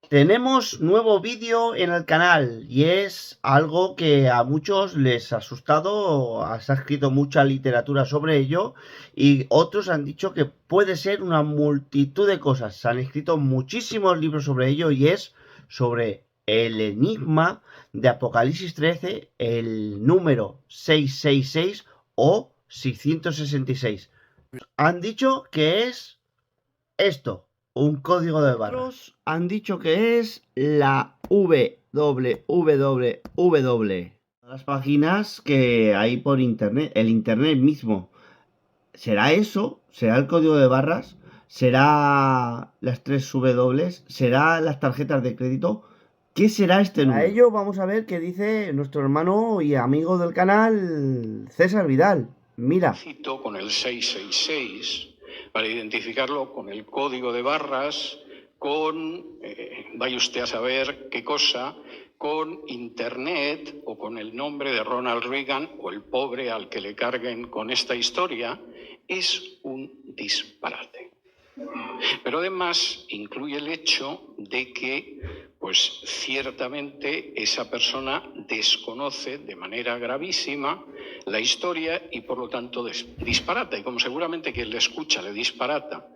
Tenemos nuevo vídeo en el canal y es algo que a muchos les ha asustado, se ha escrito mucha literatura sobre ello y otros han dicho que puede ser una multitud de cosas. Se han escrito muchísimos libros sobre ello y es sobre el enigma de Apocalipsis 13, el número 666 o 666. Han dicho que es esto, un código de barras. Otros han dicho que es la www. Las páginas que hay por internet, el internet mismo. ¿Será eso? ¿Será el código de barras? ¿Será las 3 W? ¿Será las tarjetas de crédito? ¿Qué será este número? A ello vamos a ver qué dice nuestro hermano y amigo del canal, César Vidal. Mira. Cito con el 666 para identificarlo con el código de barras, con, vaya usted a saber qué cosa, con Internet o con el nombre de Ronald Reagan o el pobre al que le carguen con esta historia, es un disparate. Pero además incluye el hecho de que, pues ciertamente esa persona desconoce de manera gravísima la historia y por lo tanto disparata. Y como seguramente quien le escucha le disparata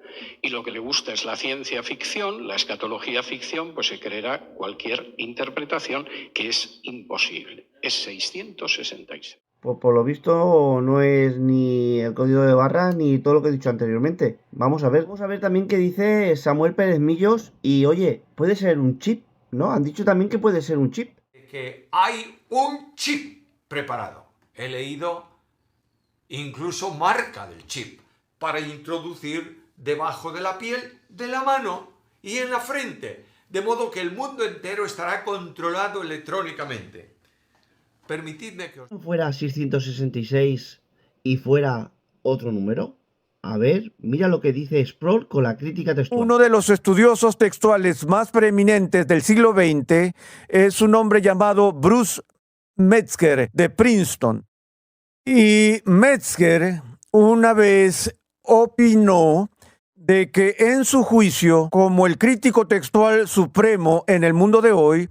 y lo que le gusta es la ciencia ficción, la escatología ficción, pues se creerá cualquier interpretación que es imposible. Es 666. Pues por lo visto no es ni el código de barras ni todo lo que he dicho anteriormente. Vamos a ver. Vamos a ver también qué dice Samuel Pérez Millos. Y oye, puede ser un chip, ¿no? Han dicho también que puede ser un chip. Que hay un chip preparado. He leído incluso marca del chip para introducir debajo de la piel, de la mano y en la frente. De modo que el mundo entero estará controlado electrónicamente. Permitidme que os... ¿Fuera 666 y fuera otro número? A ver, mira lo que dice Sproul con la crítica textual. Uno de los estudiosos textuales más preeminentes del siglo XX es un hombre llamado Bruce Metzger de Princeton. Y Metzger una vez opinó de que en su juicio, como el crítico textual supremo en el mundo de hoy,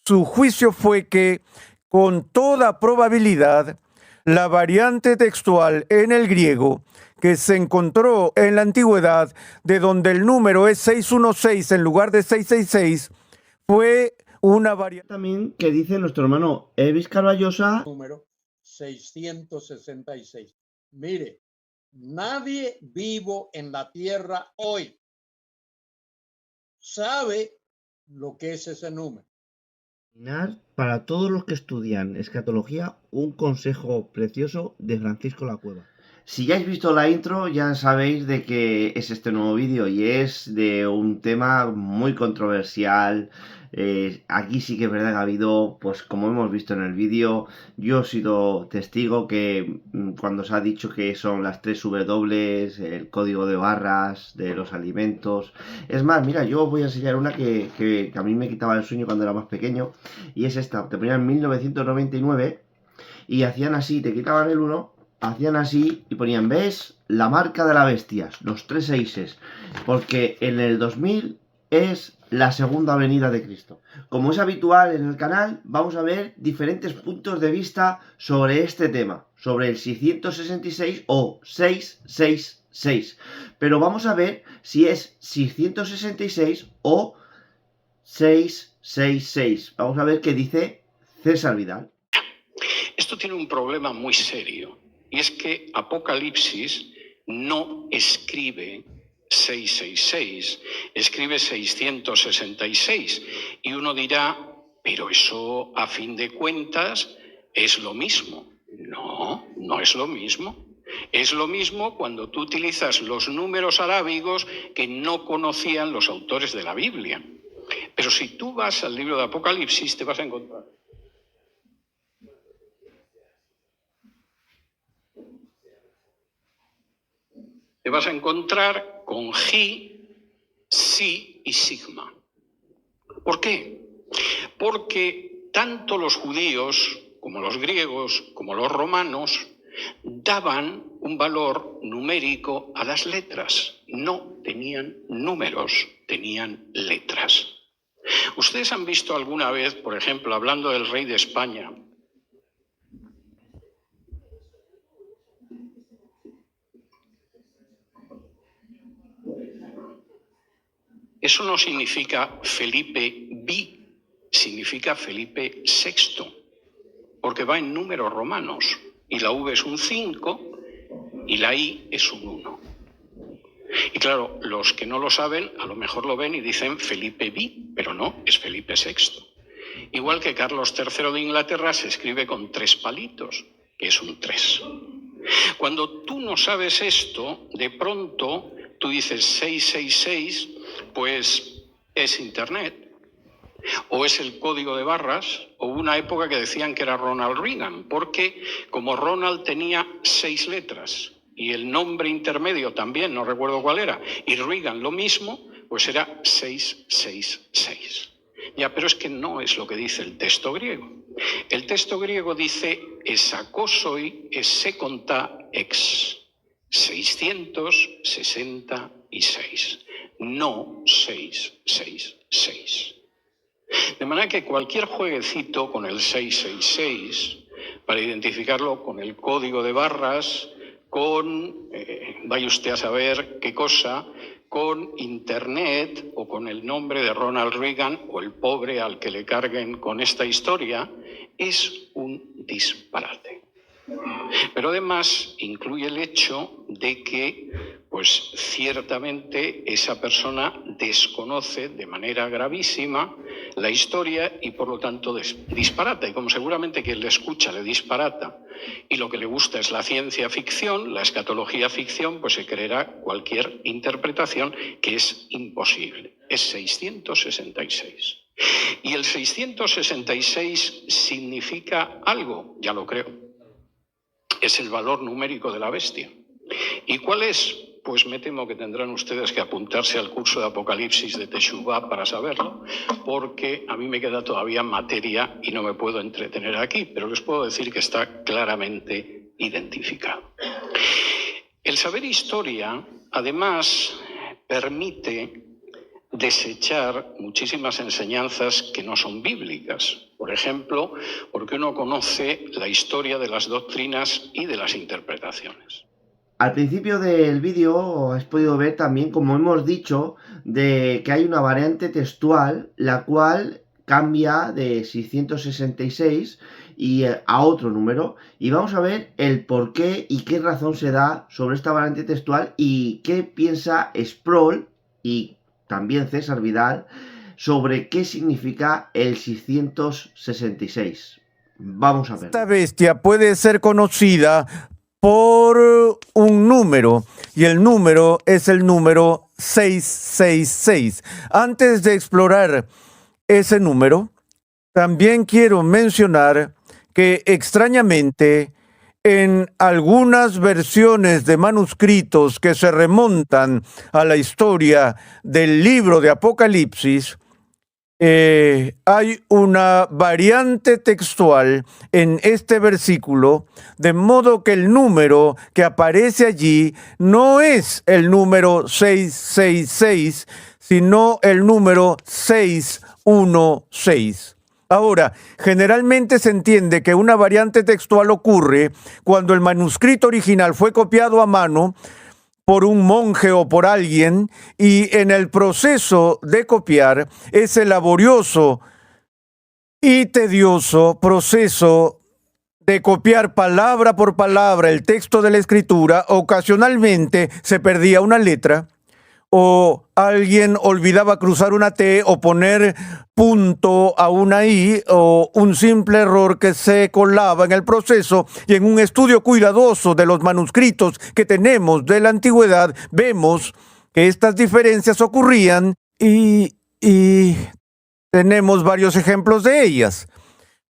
su juicio fue que con toda probabilidad la variante textual en el griego que se encontró en la antigüedad, de donde el número es 616 en lugar de 666, fue una variante. También que dice nuestro hermano Elvis Carballosa. Número 666. Mire, nadie vivo en la tierra hoy sabe lo que es ese número. Para todos los que estudian escatología, un consejo precioso de Francisco La Cueva. Si ya habéis visto la intro, ya sabéis de qué es este nuevo vídeo y es de un tema muy controversial. Aquí sí que es verdad que ha habido, pues como hemos visto en el vídeo, yo he sido testigo que cuando se ha dicho que son las 3 W, el código de barras de los alimentos. Es más, mira, yo os voy a enseñar una que a mí me quitaba el sueño cuando era más pequeño y es esta. Te ponían 1999 y hacían así, te quitaban el 1. Hacían así y ponían, ¿ves? La marca de la bestia, los 3 seises, porque en el 2000 es la segunda venida de Cristo. Como es habitual en el canal, vamos a ver diferentes puntos de vista sobre este tema, sobre el 666 o 666. Pero vamos a ver si es 666 o 666. Vamos a ver qué dice César Vidal. Esto tiene un problema muy serio. Y es que Apocalipsis no escribe 666, escribe 666. Y uno dirá, pero eso a fin de cuentas es lo mismo. No, no es lo mismo. Es lo mismo cuando tú utilizas los números arábigos que no conocían los autores de la Biblia. Pero si tú vas al libro de Apocalipsis te vas a encontrar. Te vas a encontrar con Gi, Si y Sigma. ¿Por qué? Porque tanto los judíos como los griegos como los romanos daban un valor numérico a las letras. No tenían números, tenían letras. ¿Ustedes han visto alguna vez, por ejemplo, hablando del rey de España, eso no significa Felipe V, significa Felipe VI, porque va en números romanos, y la V es un 5 y la I es un 1. Y claro, los que no lo saben, a lo mejor lo ven y dicen Felipe V, pero no, es Felipe VI. Igual que Carlos III de Inglaterra se escribe con 3 palitos, que es un 3. Cuando tú no sabes esto, de pronto tú dices 666, pues es Internet, o es el código de barras, o una época que decían que era Ronald Reagan, porque como Ronald tenía 6 letras y el nombre intermedio también, no recuerdo cuál era, y Reagan lo mismo, pues era 666. Ya, pero es que no es lo que dice el texto griego. El texto griego dice esakosoi esekonta ex 666, no 666. De manera que cualquier jueguecito con el 666, para identificarlo con el código de barras, con, vaya usted a saber qué cosa, con Internet o con el nombre de Ronald Reagan o el pobre al que le carguen con esta historia, es un disparate. Pero además incluye el hecho de que, pues ciertamente esa persona desconoce de manera gravísima la historia y por lo tanto disparata. Y como seguramente quien le escucha le disparata y lo que le gusta es la ciencia ficción, la escatología ficción, pues se creerá cualquier interpretación que es imposible. Es 666. Y el 666 significa algo, ya lo creo. Es el valor numérico de la bestia. ¿Y cuál es? Pues me temo que tendrán ustedes que apuntarse al curso de Apocalipsis de Teshuvá para saberlo, porque a mí me queda todavía materia y no me puedo entretener aquí, pero les puedo decir que está claramente identificado. El saber historia, además, permite desechar muchísimas enseñanzas que no son bíblicas. Por ejemplo, porque uno conoce la historia de las doctrinas y de las interpretaciones. Al principio del vídeo has podido ver también, como hemos dicho, de que hay una variante textual, la cual cambia de 666 a otro número. Y vamos a ver el por qué y qué razón se da sobre esta variante textual y qué piensa Sproul y también César Vidal sobre qué significa el 666. Vamos a ver. Esta bestia puede ser conocida por un número y el número es el número 666. Antes de explorar ese número, también quiero mencionar que extrañamente en algunas versiones de manuscritos que se remontan a la historia del libro de Apocalipsis, hay una variante textual en este versículo, de modo que el número que aparece allí no es el número 666, sino el número 616. Ahora, generalmente se entiende que una variante textual ocurre cuando el manuscrito original fue copiado a mano por un monje o por alguien, y en el proceso de copiar, ese laborioso y tedioso proceso de copiar palabra por palabra el texto de la escritura, ocasionalmente se perdía una letra, o alguien olvidaba cruzar una T o poner punto a una I, o un simple error que se colaba en el proceso. Y en un estudio cuidadoso de los manuscritos que tenemos de la antigüedad, vemos que estas diferencias ocurrían y tenemos varios ejemplos de ellas.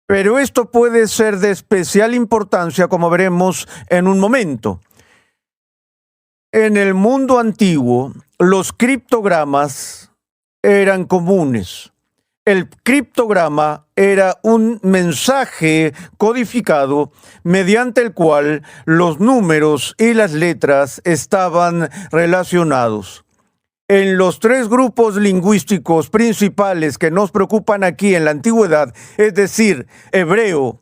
Pero esto puede ser de especial importancia, como veremos en un momento. En el mundo antiguo, los criptogramas eran comunes. El criptograma era un mensaje codificado mediante el cual los números y las letras estaban relacionados. en los tres grupos lingüísticos principales que nos preocupan aquí en la antigüedad, es decir, hebreo,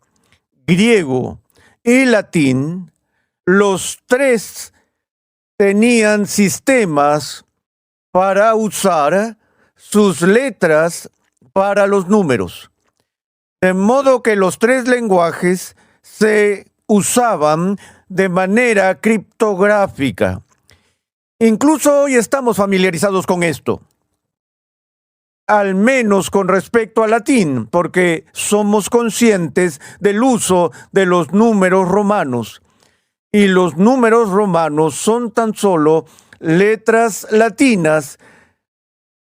griego y latín, los tres tenían sistemas para usar sus letras para los números. De modo que los tres lenguajes se usaban de manera criptográfica. Incluso hoy estamos familiarizados con esto, al menos con respecto al latín, porque somos conscientes del uso de los números romanos. Y los números romanos son tan solo letras latinas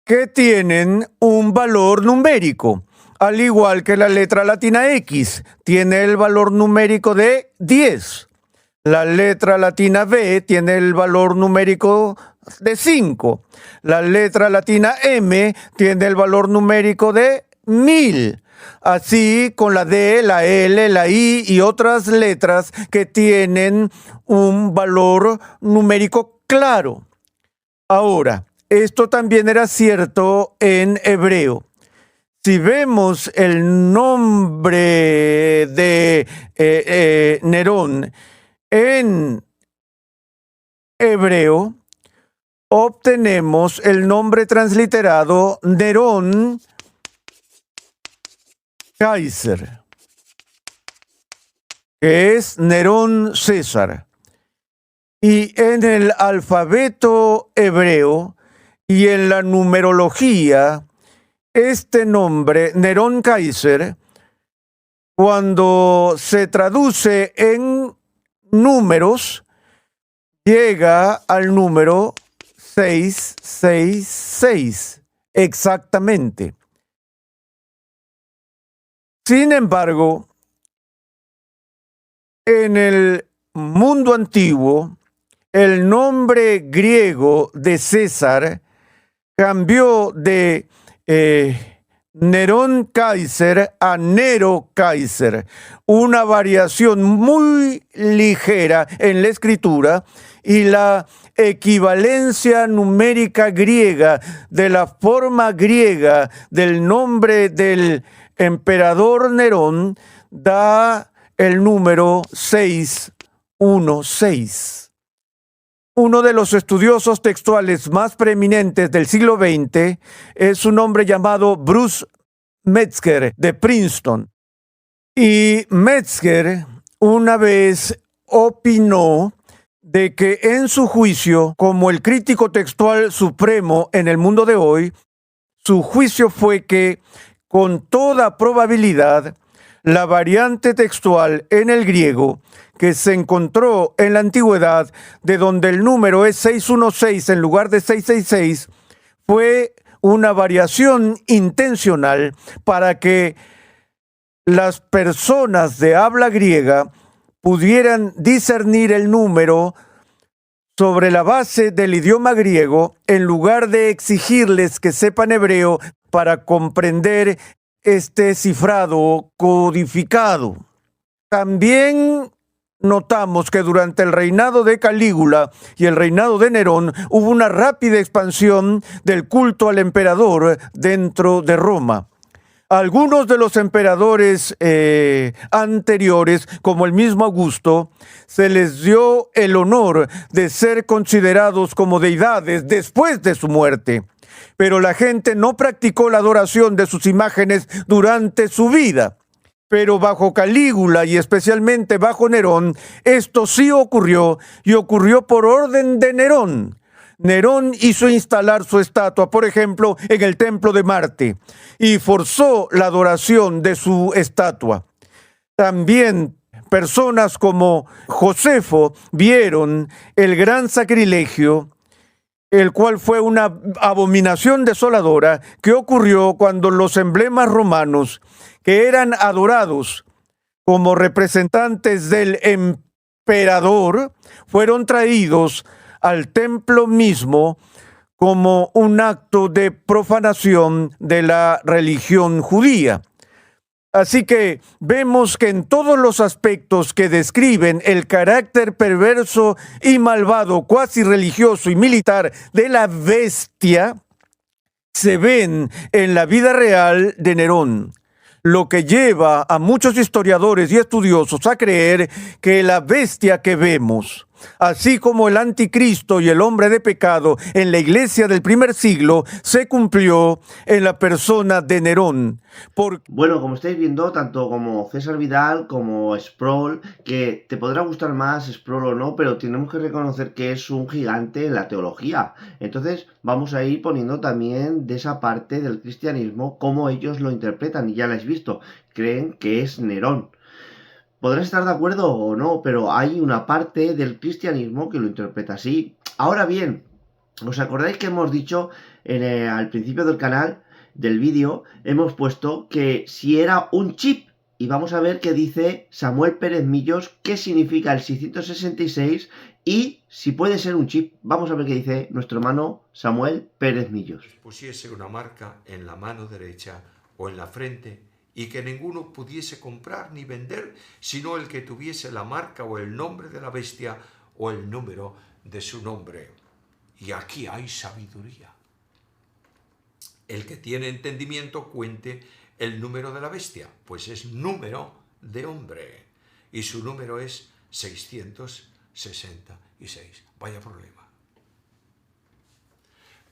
que tienen un valor numérico, al igual que la letra latina X tiene el valor numérico de 10. La letra latina B tiene el valor numérico de 5. La letra latina M tiene el valor numérico de 1000. Así con la D, la L, la I y otras letras que tienen un valor numérico claro. Ahora, esto también era cierto en hebreo. Si vemos el nombre de Nerón en hebreo, obtenemos el nombre transliterado Nerón Kaiser, que es Nerón César. Y en el alfabeto hebreo y en la numerología, este nombre, Nerón Kaiser, cuando se traduce en números, llega al número 666, exactamente. Sin embargo, en el mundo antiguo, el nombre griego de César cambió de Nerón Kaiser a Nero Kaiser, una variación muy ligera en la escritura, y la equivalencia numérica griega de la forma griega del nombre del emperador Nerón da el número 616. Uno de los estudiosos textuales más preeminentes del siglo XX es un hombre llamado Bruce Metzger de Princeton. Y Metzger una vez opinó de que en su juicio, como el crítico textual supremo en el mundo de hoy, su juicio fue que, con toda probabilidad, la variante textual en el griego que se encontró en la antigüedad, de donde el número es 616 en lugar de 666, fue una variación intencional para que las personas de habla griega pudieran discernir el número sobre la base del idioma griego, en lugar de exigirles que sepan hebreo para comprender este cifrado codificado. También notamos que durante el reinado de Calígula y el reinado de Nerón hubo una rápida expansión del culto al emperador dentro de Roma. Algunos de los emperadores anteriores, como el mismo Augusto, se les dio el honor de ser considerados como deidades después de su muerte. Pero la gente no practicó la adoración de sus imágenes durante su vida. Pero bajo Calígula y especialmente bajo Nerón, esto sí ocurrió, y ocurrió por orden de Nerón. Nerón hizo instalar su estatua, por ejemplo, en el templo de Marte, y forzó la adoración de su estatua. También personas como Josefo vieron el gran sacrilegio, el cual fue una abominación desoladora que ocurrió cuando los emblemas romanos, que eran adorados como representantes del emperador, fueron traídos al templo mismo como un acto de profanación de la religión judía. Así que vemos que en todos los aspectos que describen el carácter perverso y malvado, cuasi religioso y militar de la bestia, se ven en la vida real de Nerón, lo que lleva a muchos historiadores y estudiosos a creer que la bestia que vemos, así como el anticristo y el hombre de pecado en la iglesia del primer siglo, se cumplió en la persona de Nerón. Bueno, como estáis viendo, tanto como César Vidal como Sproul, que te podrá gustar más Sproul o no, pero tenemos que reconocer que es un gigante en la teología. Entonces vamos a ir poniendo también de esa parte del cristianismo cómo ellos lo interpretan, y ya lo habéis visto, creen que es Nerón. Podrás estar de acuerdo o no, pero hay una parte del cristianismo que lo interpreta así. Ahora bien, ¿os acordáis que hemos dicho al principio del canal, del vídeo, hemos puesto que si era un chip? Y vamos a ver qué dice Samuel Pérez Millos, qué significa el 666 y si puede ser un chip. Vamos a ver qué dice nuestro hermano Samuel Pérez Millos. Pusiese una marca en la mano derecha o en la frente y que ninguno pudiese comprar ni vender, sino el que tuviese la marca o el nombre de la bestia o el número de su nombre. Y aquí hay sabiduría. El que tiene entendimiento cuente el número de la bestia, pues es número de hombre. Y su número es 666. Vaya problema.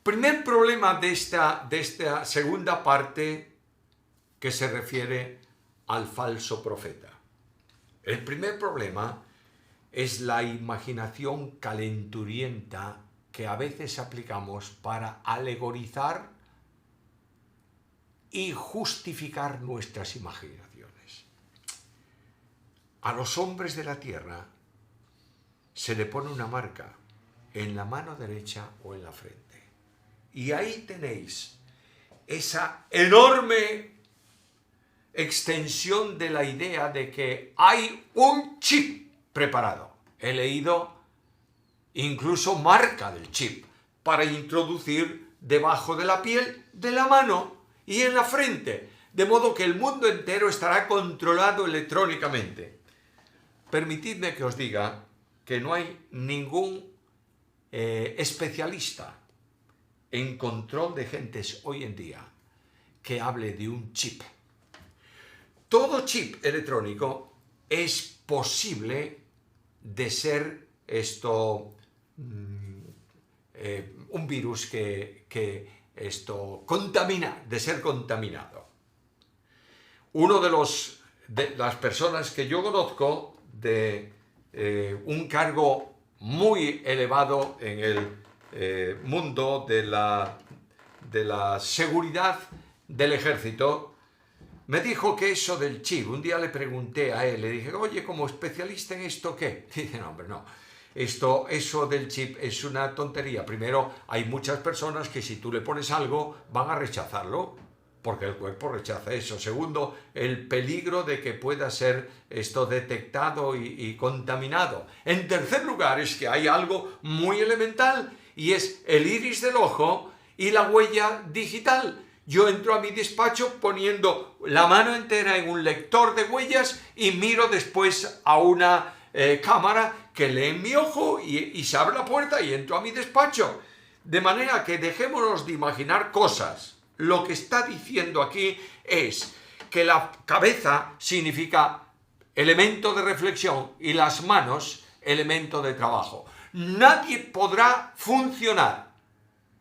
Primer problema de esta segunda parte que se refiere al falso profeta. El primer problema es la imaginación calenturienta que a veces aplicamos para alegorizar y justificar nuestras imaginaciones. A los hombres de la tierra se le pone una marca en la mano derecha o en la frente. Y ahí tenéis esa enorme extensión de la idea de que hay un chip preparado. He leído incluso marca del chip para introducir debajo de la piel de la mano y en la frente, de modo que el mundo entero estará controlado electrónicamente. Permitidme que os diga que no hay ningún especialista en control de gentes hoy en día que hable de un chip. Todo chip electrónico es posible de ser un virus que contamina, de ser contaminado. Uno de las personas que yo conozco de un cargo muy elevado en el mundo de la seguridad del ejército, me dijo que eso del chip, un día le pregunté a él, le dije, oye, como especialista en esto, ¿qué? Dice, no, hombre, no. Eso del chip es una tontería. Primero, hay muchas personas que si tú le pones algo, van a rechazarlo, porque el cuerpo rechaza eso. Segundo, el peligro de que pueda ser esto detectado y contaminado. En tercer lugar, es que hay algo muy elemental, y es el iris del ojo y la huella digital. Yo entro a mi despacho poniendo la mano entera en un lector de huellas y miro después a una cámara que lee en mi ojo y se abre la puerta y entro a mi despacho. De manera que dejémonos de imaginar cosas. Lo que está diciendo aquí es que la cabeza significa elemento de reflexión y las manos elemento de trabajo. Nadie podrá funcionar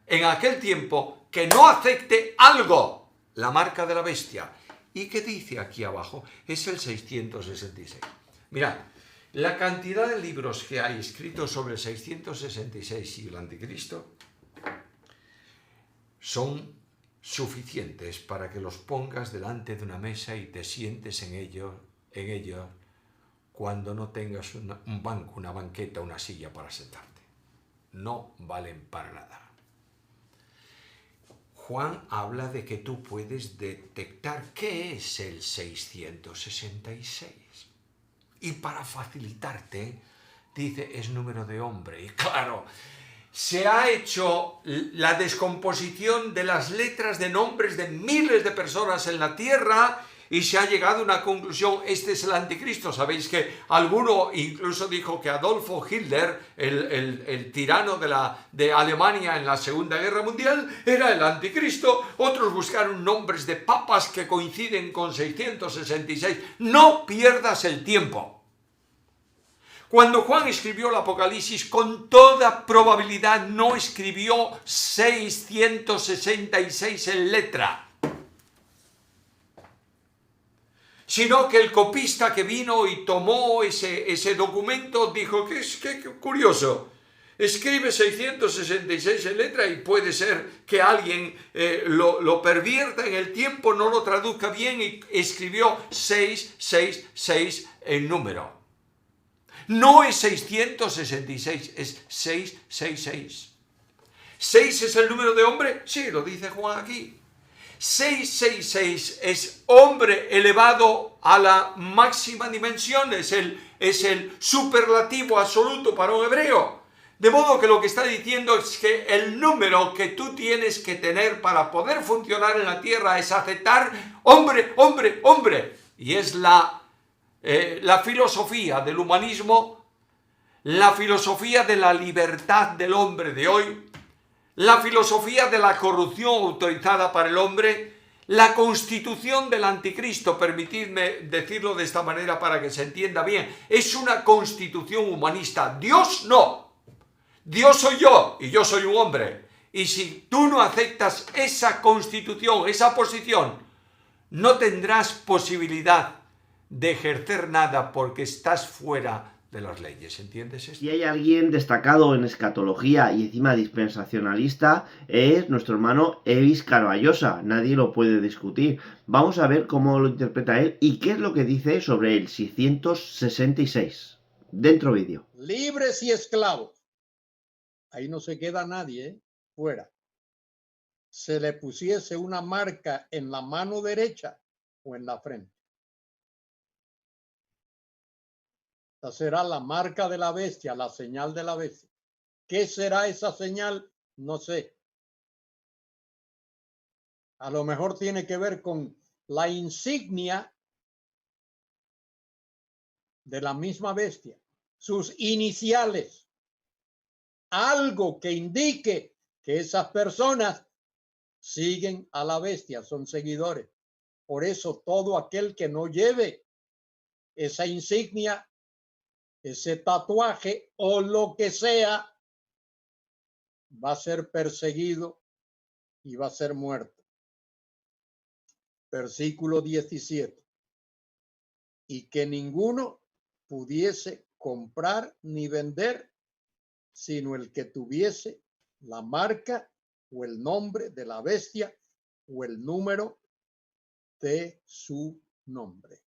en aquel tiempo que no acepte algo, la marca de la bestia. ¿Y qué dice aquí abajo? Es el 666. Mirad, la cantidad de libros que hay escritos sobre el 666 y el anticristo son suficientes para que los pongas delante de una mesa y te sientes en ellos cuando no tengas un banco, una banqueta, una silla para sentarte. No valen para nada. Juan habla de que tú puedes detectar qué es el 666. Y para facilitarte, dice, es número de hombre. Y claro, se ha hecho la descomposición de las letras de nombres de miles de personas en la tierra y se ha llegado a una conclusión: este es el anticristo. Sabéis que alguno incluso dijo que Adolfo Hitler, el tirano de Alemania en la Segunda Guerra Mundial, era el anticristo. Otros buscaron nombres de papas que coinciden con 666. No pierdas el tiempo. Cuando Juan escribió el Apocalipsis, con toda probabilidad no escribió 666 en letra, sino que el copista que vino y tomó ese documento dijo: qué curioso, escribe 666 en letra y puede ser que alguien lo pervierta en el tiempo, no lo traduzca bien y escribió 666 en número. No es 666, es 666. ¿6 es el número de hombre? Sí, lo dice Juan aquí. 666 es hombre elevado a la máxima dimensión, es el superlativo absoluto para un hebreo. De modo que lo que está diciendo es que el número que tú tienes que tener para poder funcionar en la tierra es aceptar hombre, hombre, hombre. Y es la filosofía del humanismo, la filosofía de la libertad del hombre de hoy, la filosofía de la corrupción autorizada para el hombre, la constitución del anticristo, permitidme decirlo de esta manera para que se entienda bien, es una constitución humanista. Dios no. Dios soy yo y yo soy un hombre. Y si tú no aceptas esa constitución, esa posición, no tendrás posibilidad de ejercer nada porque estás fuera de las leyes. ¿Entiendes esto? Si hay alguien destacado en escatología y encima dispensacionalista, es nuestro hermano Evis Carballosa. Nadie lo puede discutir. Vamos a ver cómo lo interpreta él y qué es lo que dice sobre el 666. Dentro vídeo. Libres y esclavos. Ahí no se queda nadie, ¿eh? Fuera. Se le pusiese una marca en la mano derecha o en la frente. Esa será la marca de la bestia, la señal de la bestia. ¿Qué será esa señal? No sé. A lo mejor tiene que ver con la insignia de la misma bestia, sus iniciales. Algo que indique que esas personas siguen a la bestia, son seguidores. Por eso todo aquel que no lleve esa insignia, ese tatuaje o lo que sea, va a ser perseguido y va a ser muerto. Versículo 17. Y que ninguno pudiese comprar ni vender, sino el que tuviese la marca o el nombre de la bestia o el número de su nombre.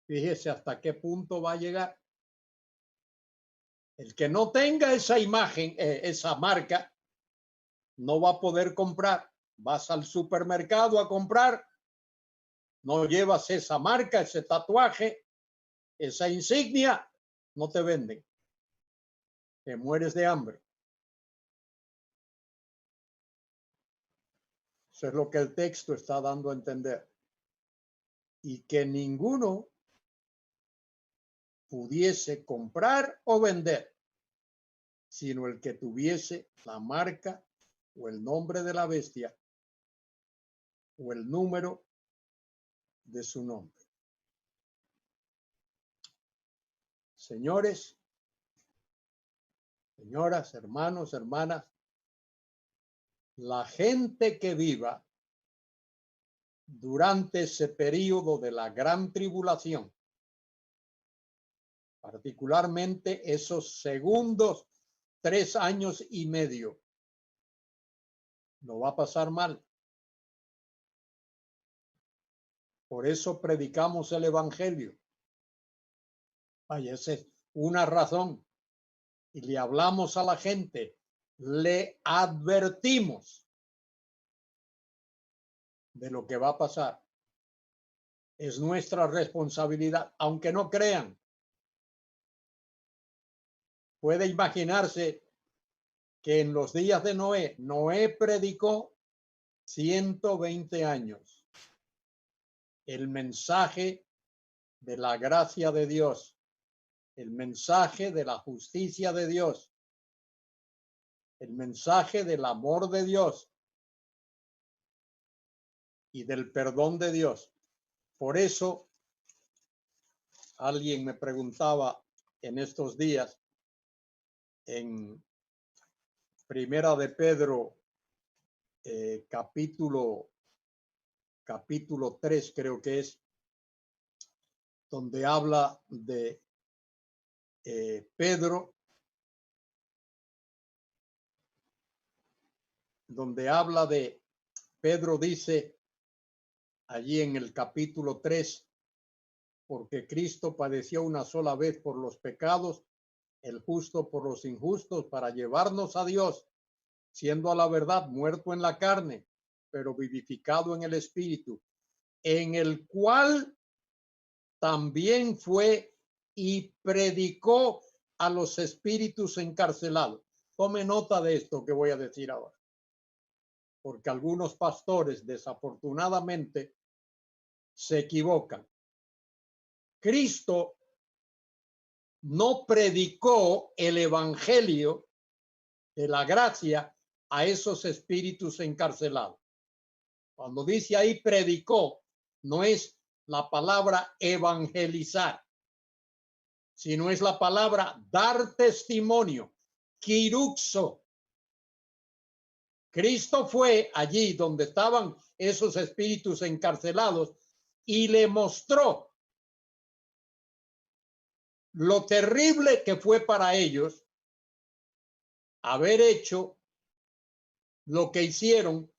Fíjese hasta qué punto va a llegar. El que no tenga esa imagen, esa marca, no va a poder comprar. Vas al supermercado a comprar, no llevas esa marca, ese tatuaje, esa insignia, no te venden. Te mueres de hambre. Eso es lo que el texto está dando a entender. Y que ninguno pudiese comprar o vender, sino el que tuviese la marca o el nombre de la bestia o el número de su nombre. Señores, señoras, hermanos, hermanas, la gente que viva durante ese periodo de la gran tribulación, particularmente esos segundos 3 años y medio, no va a pasar mal. Por eso predicamos el evangelio. Vaya, esa es una razón. Y le hablamos a la gente, le advertimos de lo que va a pasar. Es nuestra responsabilidad, aunque no crean. Puede imaginarse que en los días de Noé predicó 120 años. el mensaje de la gracia de Dios, el mensaje de la justicia de Dios, el mensaje del amor de Dios y del perdón de Dios. Por eso, alguien me preguntaba en estos días, en Primera de Pedro, capítulo 3, creo que es, donde habla de Pedro, Pedro dice allí en el capítulo 3, porque Cristo padeció una sola vez por los pecados, el justo por los injustos, para llevarnos a Dios, siendo a la verdad muerto en la carne, pero vivificado en el espíritu, en el cual también fue y predicó a los espíritus encarcelados. Tome nota de esto que voy a decir ahora, porque algunos pastores desafortunadamente se equivocan. Cristo no predicó el evangelio de la gracia a esos espíritus encarcelados. Cuando dice ahí predicó, no es la palabra evangelizar, sino es la palabra dar testimonio, kiruxo. Cristo fue allí donde estaban esos espíritus encarcelados y le mostró lo terrible que fue para ellos haber hecho lo que hicieron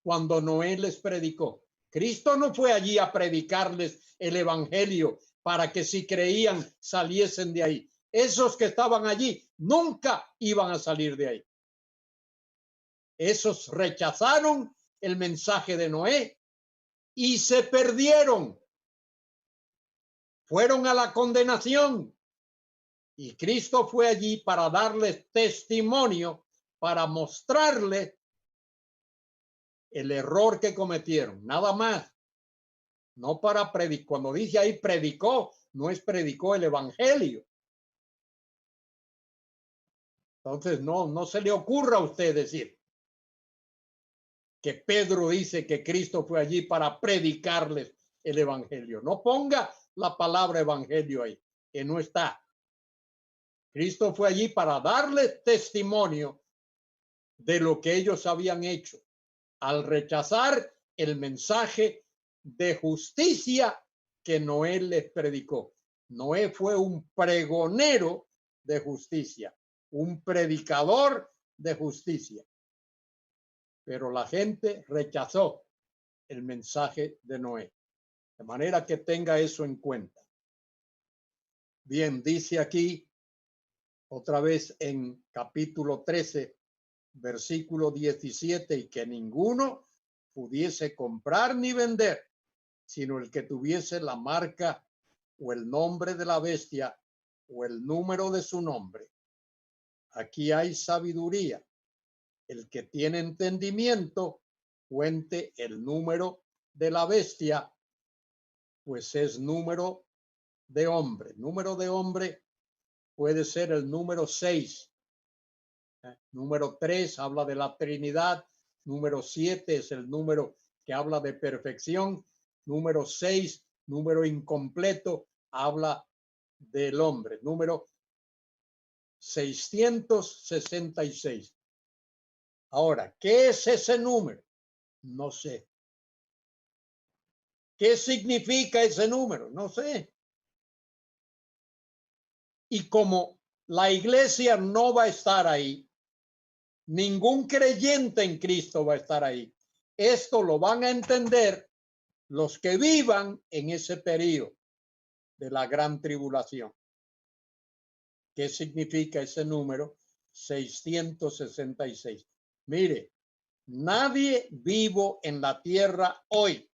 cuando Noé les predicó. Cristo no fue allí a predicarles el evangelio para que si creían saliesen de ahí. Esos que estaban allí nunca iban a salir de ahí. Esos rechazaron el mensaje de Noé y se perdieron. Fueron a la condenación. Y Cristo fue allí para darles testimonio, para mostrarles el error que cometieron, nada más. No para predicar. Cuando dice ahí predicó, no es predicó el evangelio. Entonces no se le ocurra a usted decir que Pedro dice que Cristo fue allí para predicarles el evangelio. No ponga la palabra evangelio ahí, que no está. Cristo fue allí para darle testimonio de lo que ellos habían hecho al rechazar el mensaje de justicia que Noé les predicó. Noé fue un pregonero de justicia, un predicador de justicia. Pero la gente rechazó el mensaje de Noé. De manera que tenga eso en cuenta. Bien, dice aquí otra vez en capítulo 13, versículo 17, y que ninguno pudiese comprar ni vender, sino el que tuviese la marca o el nombre de la bestia o el número de su nombre. Aquí hay sabiduría. El que tiene entendimiento, cuente el número de la bestia, pues es número de hombre. Número de hombre puede ser el número 6. Número 3 habla de la Trinidad. Número 7 es el número que habla de perfección. Número 6, número incompleto, habla del hombre. Número 666. Ahora, ¿qué es ese número? No sé. ¿Qué significa ese número? No sé. Y como la iglesia no va a estar ahí, ningún creyente en Cristo va a estar ahí. Esto lo van a entender los que vivan en ese periodo de la gran tribulación. ¿Qué significa ese número? 666. Mire, nadie vivo en la tierra hoy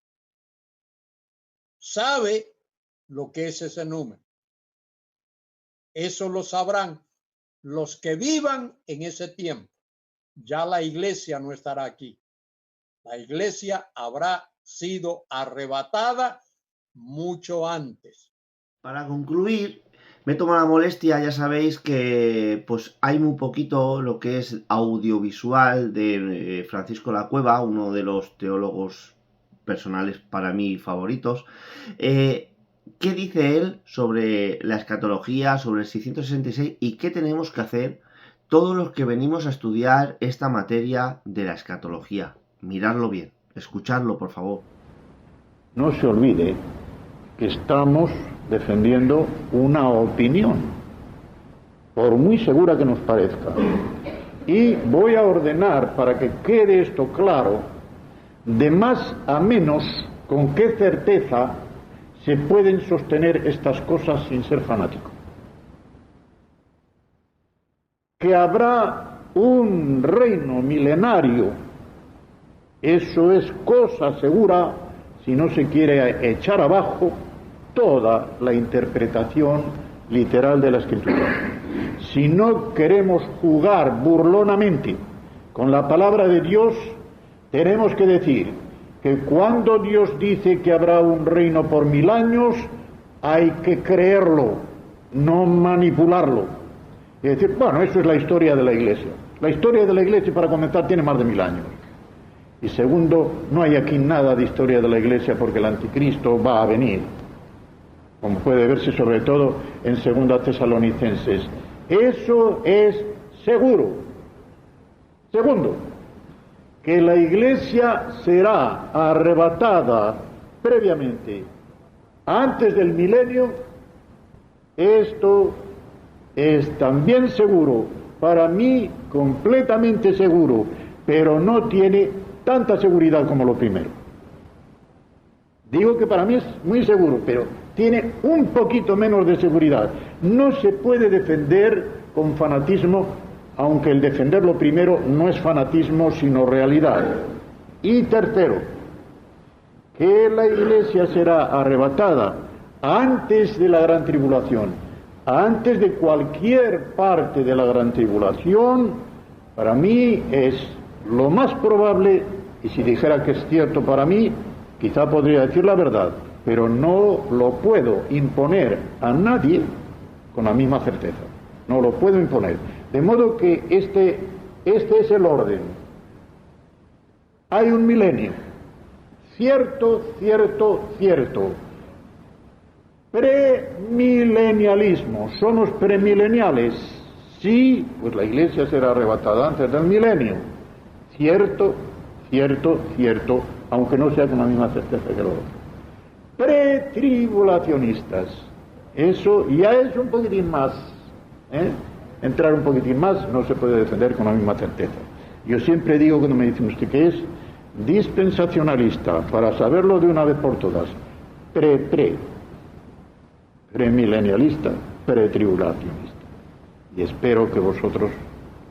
sabe lo que es ese número. Eso lo sabrán los que vivan en ese tiempo. Ya la iglesia no estará aquí. La iglesia habrá sido arrebatada mucho antes. Para concluir, me tomo la molestia, ya sabéis que pues hay muy poquito lo que es audiovisual de Francisco La Cueva, uno de los teólogos personales para mí favoritos. ¿Qué dice él sobre la escatología, sobre el 666 y qué tenemos que hacer todos los que venimos a estudiar esta materia de la escatología? Miradlo bien, escuchadlo por favor. No se olvide que estamos defendiendo una opinión, por muy segura que nos parezca. Y voy a ordenar, para que quede esto claro, de más a menos con qué certeza se pueden sostener estas cosas sin ser fanático. Que habrá un reino milenario, eso es cosa segura si no se quiere echar abajo toda la interpretación literal de la Escritura. Si no queremos jugar burlonamente con la palabra de Dios, tenemos que decir que cuando Dios dice que habrá un reino por 1000 años, hay que creerlo, no manipularlo. Y decir, bueno, eso es la historia de la Iglesia. La historia de la Iglesia, para comenzar, tiene más de 1000 años. Y segundo, no hay aquí nada de historia de la Iglesia porque el anticristo va a venir, como puede verse sobre todo en 2 Tesalonicenses. Eso es seguro. Segundo, que la Iglesia será arrebatada previamente, antes del milenio. Esto es también seguro, para mí completamente seguro, pero no tiene tanta seguridad como lo primero. Digo que para mí es muy seguro, pero tiene un poquito menos de seguridad. No se puede defender con fanatismo, aunque el defender lo primero no es fanatismo, sino realidad. Y tercero, que la Iglesia será arrebatada antes de la gran tribulación, antes de cualquier parte de la gran tribulación, para mí es lo más probable, y si dijera que es cierto para mí, quizá podría decir la verdad, pero no lo puedo imponer a nadie con la misma certeza. No lo puedo imponer. De modo que este es el orden. Hay un milenio. Cierto. Premilenialismo. ¿Somos premileniales? Sí, pues la Iglesia será arrebatada antes del milenio. Cierto, aunque no sea con la misma certeza que lo otro. Pretribulacionistas. Eso ya es un poquitín más. Entrar un poquitín más no se puede defender con la misma certeza. Yo siempre digo, cuando me dicen usted que es dispensacionalista, para saberlo de una vez por todas, premilenialista, pretribulacionista. Y espero que vosotros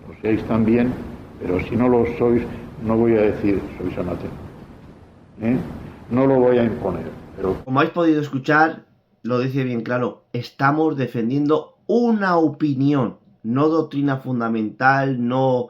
lo seáis también, pero si no lo sois, no voy a decir sois anatema. No lo voy a imponer. Pero como habéis podido escuchar, lo dice bien claro, estamos defendiendo una opinión, no doctrina fundamental, no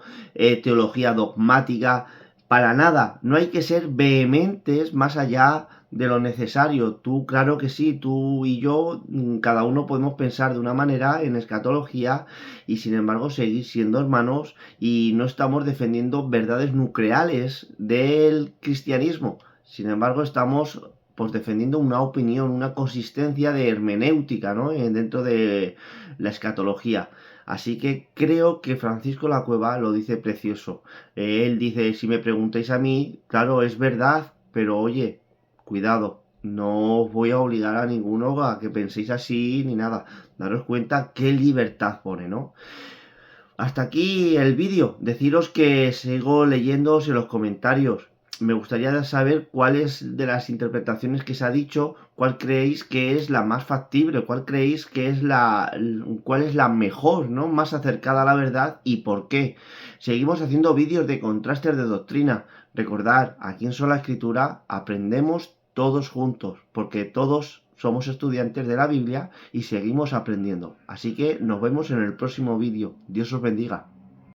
teología dogmática, para nada. No hay que ser vehementes más allá de lo necesario. Tú, claro que sí, tú y yo, cada uno podemos pensar de una manera en escatología y sin embargo seguir siendo hermanos y no estamos defendiendo verdades nucleares del cristianismo. Sin embargo, estamos pues defendiendo una opinión, una consistencia de hermenéutica, ¿no? Dentro de la escatología. Así que creo que Francisco La Cueva lo dice precioso. Él dice, si me preguntáis a mí, claro, es verdad, pero oye, cuidado, no os voy a obligar a ninguno a que penséis así ni nada. Daros cuenta qué libertad pone, ¿no? Hasta aquí el vídeo. Deciros que sigo leyéndoos en los comentarios. Me gustaría saber cuáles de las interpretaciones que se ha dicho, cuál creéis que es la más factible, cuál creéis que es cuál es la mejor, ¿no? Más acercada a la verdad y por qué. Seguimos haciendo vídeos de contrastes de doctrina. Recordad, aquí en Sola Escritura aprendemos todos juntos, porque todos somos estudiantes de la Biblia y seguimos aprendiendo. Así que nos vemos en el próximo vídeo. Dios os bendiga.